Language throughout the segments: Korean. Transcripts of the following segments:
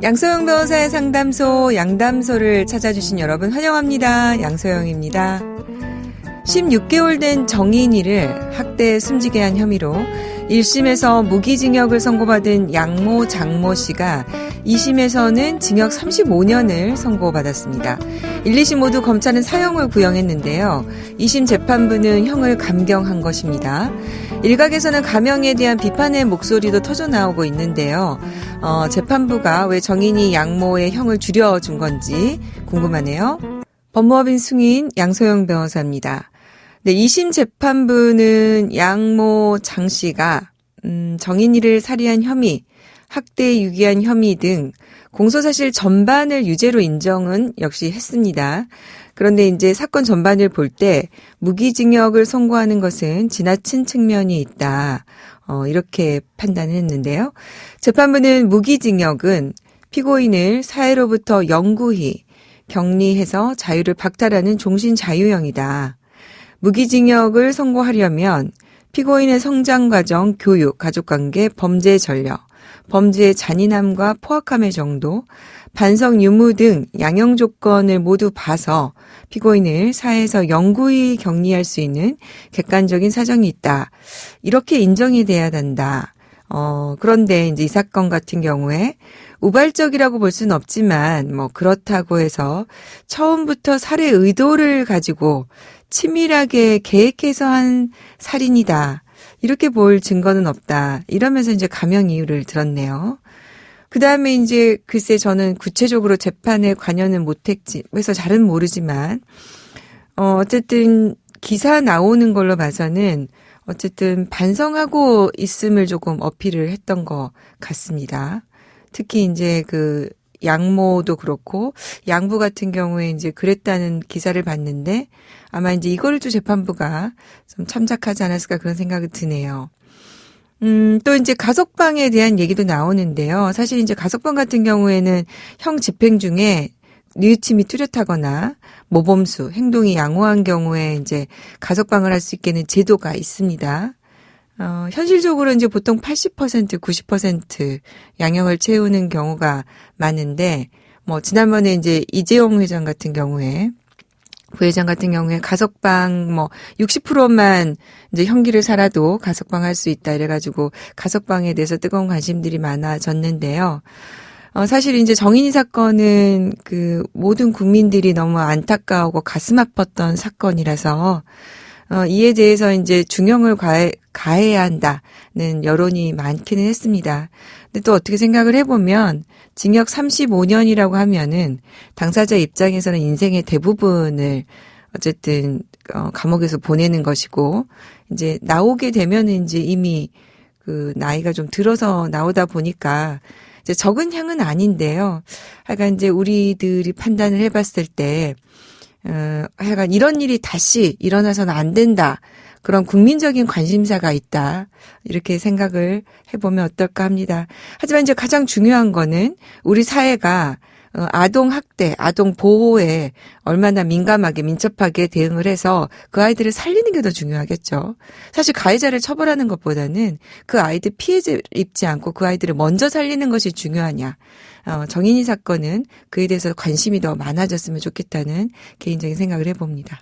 양소영 변호사의 상담소 양담소를 찾아주신 여러분 환영합니다. 양소영입니다. 16개월 된 정인이를 학대에 숨지게 한 혐의로 1심에서 무기징역을 선고받은 양모 장모 씨가 2심에서는 징역 35년을 선고받았습니다. 1, 2심 모두 검찰은 사형을 구형했는데요. 2심 재판부는 형을 감경한 것입니다. 일각에서는 감형에 대한 비판의 목소리도 터져나오고 있는데요. 재판부가 왜 정인이 양모의 형을 줄여준 건지 궁금하네요. 법무법인 승인 양소영 변호사입니다. 네, 2심 재판부는 양모 장 씨가 정인이를 살해한 혐의, 학대에 유기한 혐의 등 공소사실 전반을 유죄로 인정은 역시 했습니다. 그런데 이제 사건 전반을 볼 때 무기징역을 선고하는 것은 지나친 측면이 있다. 이렇게 판단했는데요. 재판부는 무기징역은 피고인을 사회로부터 영구히 격리해서 자유를 박탈하는 종신자유형이다. 무기징역을 선고하려면 피고인의 성장과정, 교육, 가족관계, 범죄 전력, 범죄의 잔인함과 포악함의 정도, 반성 유무 등 양형 조건을 모두 봐서 피고인을 사회에서 영구히 격리할 수 있는 객관적인 사정이 있다. 이렇게 인정이 돼야 된다. 그런데 이제 이 사건 같은 경우에 우발적이라고 볼 수는 없지만 그렇다고 해서 처음부터 살해 의도를 가지고 치밀하게 계획해서 한 살인이다. 이렇게 볼 증거는 없다. 이러면서 이제 감형 이유를 들었네요. 그 다음에 이제 글쎄 저는 구체적으로 재판에 관여는 못했지 해서 잘은 모르지만 어쨌든 기사 나오는 걸로 봐서는 어쨌든 반성하고 있음을 조금 어필을 했던 것 같습니다. 특히 이제 그 양모도 그렇고 양부 같은 경우에 이제 그랬다는 기사를 봤는데 아마 이제 이거를 또 재판부가 좀 참작하지 않았을까 그런 생각이 드네요. 또 이제 가석방에 대한 얘기도 나오는데요. 사실 이제 가석방 같은 경우에는 형 집행 중에 뉘우침이 뚜렷하거나 모범수, 행동이 양호한 경우에 이제 가석방을 할 수 있게 하는 제도가 있습니다. 현실적으로 이제 보통 80%, 90% 양형을 채우는 경우가 많은데, 지난번에 이제 이재용 회장 같은 경우에, 부회장 같은 경우에 가석방 60%만 이제 형기를 살아도 가석방 할 수 있다 이래가지고 가석방에 대해서 뜨거운 관심들이 많아졌는데요. 사실 이제 정인이 사건은 그 모든 국민들이 너무 안타까우고 가슴 아팠던 사건이라서 이에 대해서 이제 중형을 가해야 한다는 여론이 많기는 했습니다. 근데 또 어떻게 생각을 해보면 징역 35년이라고 하면은 당사자 입장에서는 인생의 대부분을 어쨌든 감옥에서 보내는 것이고 이제 나오게 되면은 이제 이미 그 나이가 좀 들어서 나오다 보니까 이제 적은 향은 아닌데요. 하여간 이제 우리들이 판단을 해봤을 때 하여간 이런 일이 다시 일어나서는 안 된다. 그런 국민적인 관심사가 있다. 이렇게 생각을 해보면 어떨까 합니다. 하지만 이제 가장 중요한 거는 우리 사회가 아동 학대, 아동 보호에 얼마나 민감하게 민첩하게 대응을 해서 그 아이들을 살리는 게 더 중요하겠죠. 사실 가해자를 처벌하는 것보다는 그 아이들 피해를 입지 않고 그 아이들을 먼저 살리는 것이 중요하냐. 정인이 사건은 그에 대해서 관심이 더 많아졌으면 좋겠다는 개인적인 생각을 해봅니다.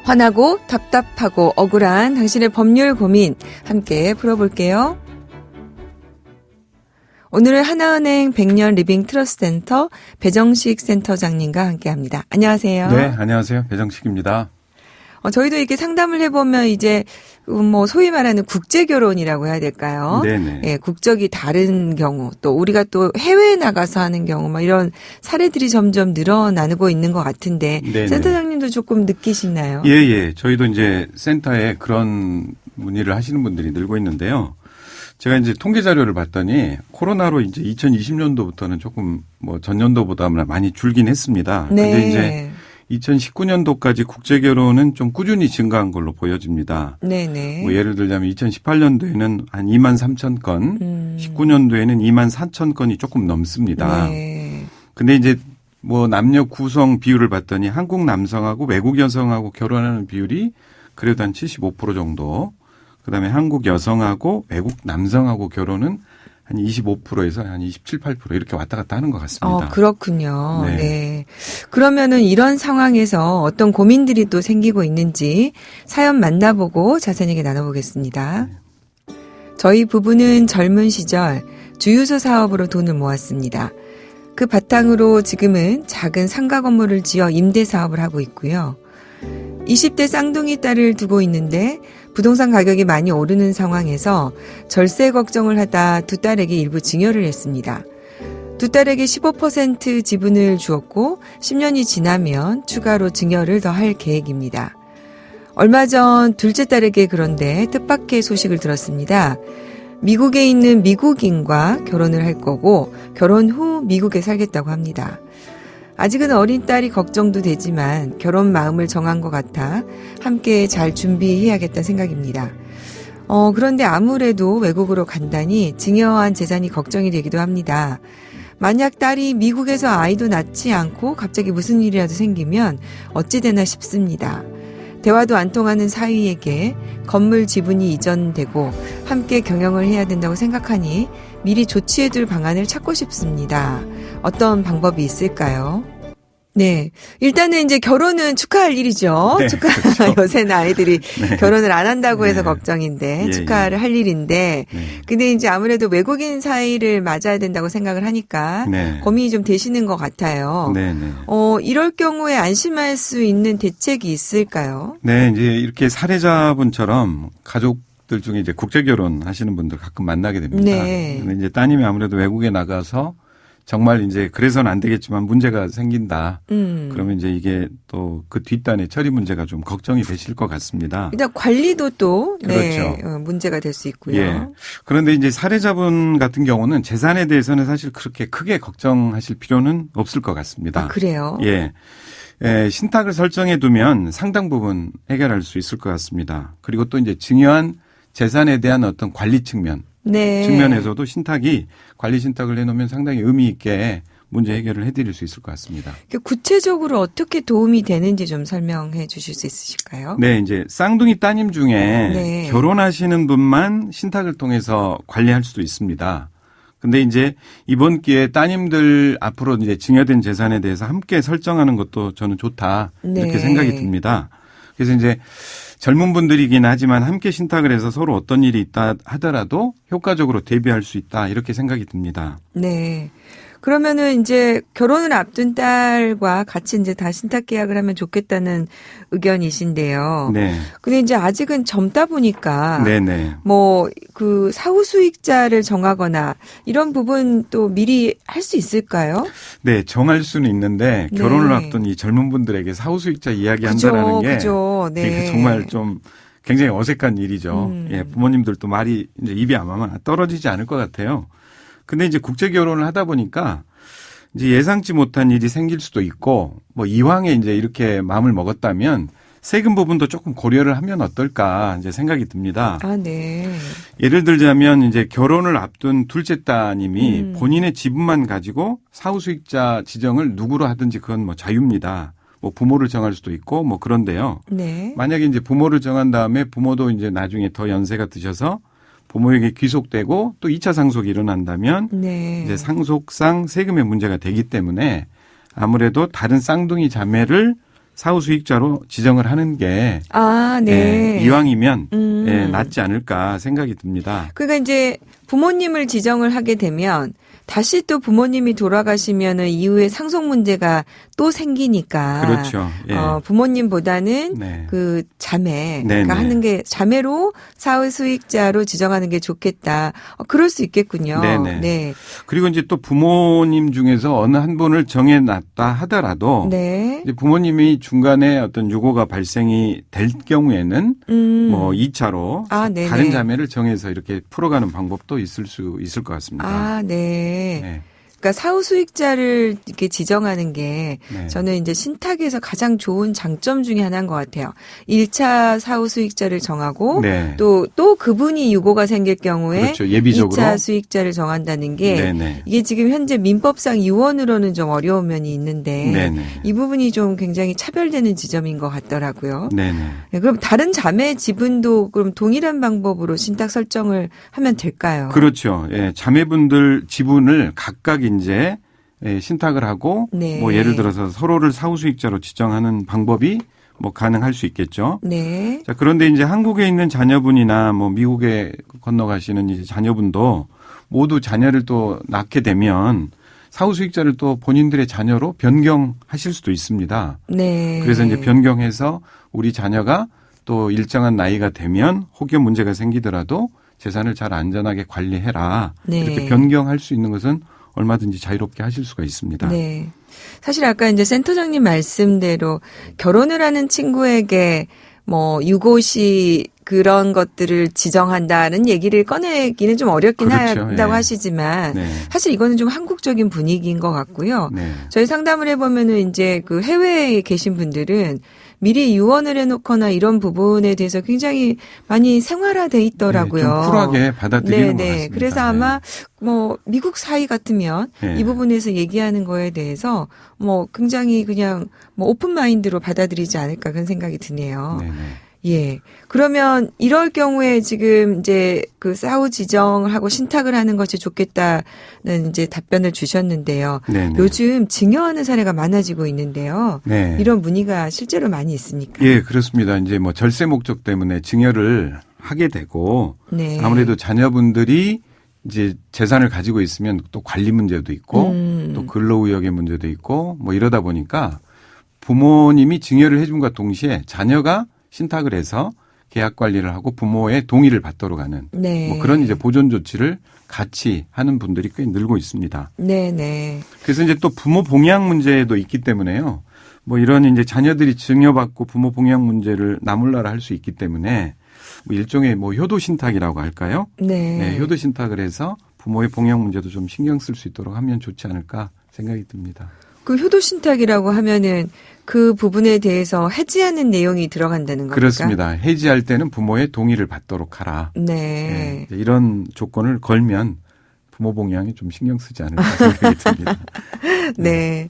화나고 답답하고 억울한 당신의 법률 고민 함께 풀어볼게요. 오늘은 하나은행 100년 리빙 트러스트 센터 배정식 센터장님과 함께합니다. 안녕하세요. 네, 안녕하세요. 배정식입니다. 저희도 이렇게 상담을 해보면 이제 소위 말하는 국제 결혼이라고 해야 될까요? 네네. 예, 국적이 다른 경우 또 우리가 또 해외에 나가서 하는 경우 이런 사례들이 점점 늘어나고 있는 것 같은데 네네. 센터장님도 조금 느끼시나요? 예. 저희도 이제 센터에 그런 문의를 하시는 분들이 늘고 있는데요. 제가 이제 통계 자료를 봤더니 코로나로 이제 2020년도부터는 조금 전년도보다 많이 줄긴 했습니다. 네. 근데 이제 2019년도까지 국제 결혼은 좀 꾸준히 증가한 걸로 보여집니다. 네네. 예를 들자면 2018년도에는 한 2만 3천 건, 19년도에는 2만 4천 건이 조금 넘습니다. 네. 근데 이제 남녀 구성 비율을 봤더니 한국 남성하고 외국 여성하고 결혼하는 비율이 그래도 한 75% 정도. 그다음에 한국 여성하고 외국 남성하고 결혼은 한 25%에서 한 27, 8% 이렇게 왔다 갔다 하는 것 같습니다. 그렇군요. 네. 네. 그러면은 이런 상황에서 어떤 고민들이 또 생기고 있는지 사연 만나보고 자세하게 나눠보겠습니다. 저희 부부는 젊은 시절 주유소 사업으로 돈을 모았습니다. 그 바탕으로 지금은 작은 상가 건물을 지어 임대 사업을 하고 있고요. 20대 쌍둥이 딸을 두고 있는데 부동산 가격이 많이 오르는 상황에서 절세 걱정을 하다 두 딸에게 일부 증여를 했습니다. 두 딸에게 15% 지분을 주었고 10년이 지나면 추가로 증여를 더 할 계획입니다. 얼마 전 둘째 딸에게 그런데 뜻밖의 소식을 들었습니다. 미국에 있는 미국인과 결혼을 할 거고 결혼 후 미국에 살겠다고 합니다. 아직은 어린 딸이 걱정도 되지만 결혼 마음을 정한 것 같아 함께 잘 준비해야겠다는 생각입니다. 그런데 아무래도 외국으로 간다니 증여한 재산이 걱정이 되기도 합니다. 만약 딸이 미국에서 아이도 낳지 않고 갑자기 무슨 일이라도 생기면 어찌 되나 싶습니다. 대화도 안 통하는 사위에게 건물 지분이 이전되고 함께 경영을 해야 된다고 생각하니 미리 조치해둘 방안을 찾고 싶습니다. 어떤 방법이 있을까요? 네. 일단은 이제 결혼은 축하할 일이죠. 네, 그렇죠. 요새는 아이들이 네. 결혼을 안 한다고 해서 네. 걱정인데 예, 축하를 할 일인데 네. 근데 이제 아무래도 외국인 사이를 맞아야 된다고 생각을 하니까 네. 고민이 좀 되시는 것 같아요. 네, 네. 이럴 경우에 안심할 수 있는 대책이 있을까요? 네, 이제 이렇게 사례자분처럼 가족들 중에 이제 국제 결혼 하시는 분들 가끔 만나게 됩니다. 네. 근데 이제 따님이 아무래도 외국에 나가서 정말 이제 그래서는 안 되겠지만 문제가 생긴다. 그러면 이제 이게 또 그 뒷단의 처리 문제가 좀 걱정이 되실 것 같습니다. 일단 관리도 또 그렇죠. 문제가 될 수 있고요. 예. 그런데 이제 사례자분 같은 경우는 재산에 대해서는 사실 그렇게 크게 걱정하실 필요는 없을 것 같습니다. 아, 그래요? 예. 신탁을 설정해 두면 상당 부분 해결할 수 있을 것 같습니다. 그리고 또 이제 증여한 재산에 대한 어떤 관리 네. 측면에서도 신탁이 관리 신탁을 해놓으면 상당히 의미 있게 문제 해결을 해드릴 수 있을 것 같습니다. 구체적으로 어떻게 도움이 되는지 좀 설명해 주실 수 있으실까요? 네, 이제 쌍둥이 따님 중에 네. 결혼하시는 분만 신탁을 통해서 관리할 수도 있습니다. 근데 이제 이번 기회에 따님들 앞으로 이제 증여된 재산에 대해서 함께 설정하는 것도 저는 좋다 이렇게 네. 생각이 듭니다. 그래서 이제 젊은 분들이긴 하지만 함께 신탁을 해서 서로 어떤 일이 있다 하더라도 효과적으로 대비할 수 있다 이렇게 생각이 듭니다. 네. 그러면은 이제 결혼을 앞둔 딸과 같이 이제 다 신탁 계약을 하면 좋겠다는 의견이신데요. 네. 근데 이제 아직은 젊다 보니까 네네. 뭐 그 사후 수익자를 정하거나 이런 부분 또 미리 할 수 있을까요? 네, 정할 수는 있는데 네. 결혼을 앞둔 이 젊은 분들에게 사후수익자 이야기한다라는 게 그죠. 네. 이게 정말 좀 굉장히 어색한 일이죠. 예, 부모님들도 말이 이제 입이 아마 떨어지지 않을 것 같아요. 근데 이제 국제 결혼을 하다 보니까 이제 예상치 못한 일이 생길 수도 있고 뭐 이왕에 이제 이렇게 마음을 먹었다면 세금 부분도 조금 고려를 하면 어떨까 이제 생각이 듭니다. 아, 네. 예를 들자면 이제 결혼을 앞둔 둘째 따님이 본인의 지분만 가지고 사후수익자 지정을 누구로 하든지 그건 뭐 자유입니다. 뭐 부모를 정할 수도 있고 뭐 그런데요. 네. 만약에 이제 부모를 정한 다음에 부모도 이제 나중에 더 연세가 드셔서 부모에게 귀속되고 또 2차 상속이 일어난다면 네. 이제 상속상 세금의 문제가 되기 때문에 아무래도 다른 쌍둥이 자매를 사후수익자로 지정을 하는 게 아, 네. 예, 이왕이면 예, 낫지 않을까 생각이 듭니다. 그러니까 이제 부모님을 지정을 하게 되면 다시 또 부모님이 돌아가시면은 이후에 상속 문제가 또 생기니까. 그렇죠. 예. 부모님보다는 네. 그 자매가 네, 네. 하는 게 자매로 사후 수익자로 지정하는 게 좋겠다. 그럴 수 있겠군요. 네, 네. 네. 그리고 이제 또 부모님 중에서 어느 한 분을 정해놨다 하더라도 네. 이제 부모님이 중간에 어떤 유고가 발생이 될 경우에는 뭐 2차로 아, 네네. 다른 자매를 정해서 이렇게 풀어가는 방법도 있을 수 있을 것 같습니다. 아, 네. 네. 그러니까 사후 수익자를 이렇게 지정하는 게 네. 저는 이제 신탁에서 가장 좋은 장점 중에 하나인 것 같아요. 1차 사후 수익자를 정하고 네. 또 그분이 유고가 생길 경우에 그렇죠. 예비적으로 2차 수익자를 정한다는 게 네네. 이게 지금 현재 민법상 유언으로는 좀 어려운 면이 있는데 네네. 이 부분이 좀 굉장히 차별되는 지점인 것 같더라고요. 네네. 네, 그럼 다른 자매 지분도 그럼 동일한 방법으로 신탁 설정을 하면 될까요? 그렇죠. 예, 자매분들 지분을 각각 이제 신탁을 하고 네. 뭐 예를 들어서 서로를 사후수익자로 지정하는 방법이 뭐 가능할 수 있겠죠. 네. 자, 그런데 이제 한국에 있는 자녀분이나 뭐 미국에 건너가시는 이제 자녀분도 모두 자녀를 또 낳게 되면 사후수익자를 또 본인들의 자녀로 변경하실 수도 있습니다. 네. 그래서 이제 변경해서 우리 자녀가 또 일정한 나이가 되면 혹여 문제가 생기더라도 재산을 잘 안전하게 관리해라. 네. 이렇게 변경할 수 있는 것은 얼마든지 자유롭게 하실 수가 있습니다. 네. 사실 아까 이제 센터장님 말씀대로 결혼을 하는 친구에게 뭐 유고시 그런 것들을 지정한다는 얘기를 꺼내기는 좀 어렵긴 그렇죠. 한다고 예. 하시지만 네. 사실 이거는 좀 한국적인 분위기인 것 같고요. 네. 저희 상담을 해보면은 이제 그 해외에 계신 분들은 미리 유언을 해놓거나 이런 부분에 대해서 굉장히 많이 생활화돼 있더라고요. 네, 좀 쿨하게 받아들이는 것 같습니다. 그래서 아마 뭐 미국 사이 같으면 네. 이 부분에서 얘기하는 거에 대해서 뭐 굉장히 그냥 뭐 오픈 마인드로 받아들이지 않을까 그런 생각이 드네요. 네네. 예. 그러면 이럴 경우에 지금 이제 그 사후 지정을 하고 신탁을 하는 것이 좋겠다는 이제 답변을 주셨는데요. 네네. 요즘 증여하는 사례가 많아지고 있는데요. 네. 이런 문의가 실제로 많이 있습니까? 예, 그렇습니다. 이제 뭐 절세 목적 때문에 증여를 하게 되고 네. 아무래도 자녀분들이 이제 재산을 가지고 있으면 또 관리 문제도 있고 또 근로의혹의 문제도 있고 뭐 이러다 보니까 부모님이 증여를 해줌과 동시에 자녀가 신탁을 해서 계약 관리를 하고 부모의 동의를 받도록 하는 네. 뭐 그런 이제 보존 조치를 같이 하는 분들이 꽤 늘고 있습니다. 네네. 그래서 이제 또 부모 봉양 문제도 있기 때문에요. 뭐 이런 이제 자녀들이 증여받고 부모 봉양 문제를 나몰라라 할 수 있기 때문에 뭐 일종의 뭐 효도 신탁이라고 할까요? 네. 네, 효도 신탁을 해서 부모의 봉양 문제도 좀 신경 쓸 수 있도록 하면 좋지 않을까 생각이 듭니다. 그 효도 신탁이라고 하면은 그 부분에 대해서 해지하는 내용이 들어간다는 겁니까? 그렇습니다. 해지할 때는 부모의 동의를 받도록 하라. 네. 네, 이런 조건을 걸면 부모 봉양에 좀 신경 쓰지 않을까 생각이 듭니다. 네.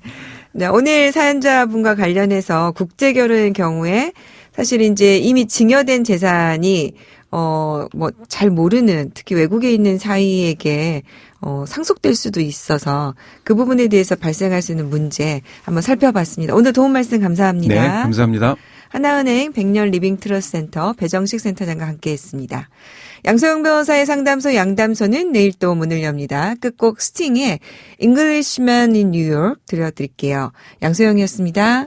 네. 오늘 사연자분과 관련해서 국제 결혼의 경우에 사실 이제 이미 증여된 재산이 뭐 잘 모르는 특히 외국에 있는 사이에게 상속될 수도 있어서 그 부분에 대해서 발생할 수 있는 문제 한번 살펴봤습니다. 오늘 도움 말씀 감사합니다. 네, 감사합니다. 하나은행 백년 리빙 트러스트 센터 배정식 센터장과 함께했습니다. 양소영 변호사의 상담소 양담소는 내일 또 문을 엽니다. 끝곡 스팅의 Englishman in New York 들려드릴게요. 양소영이었습니다.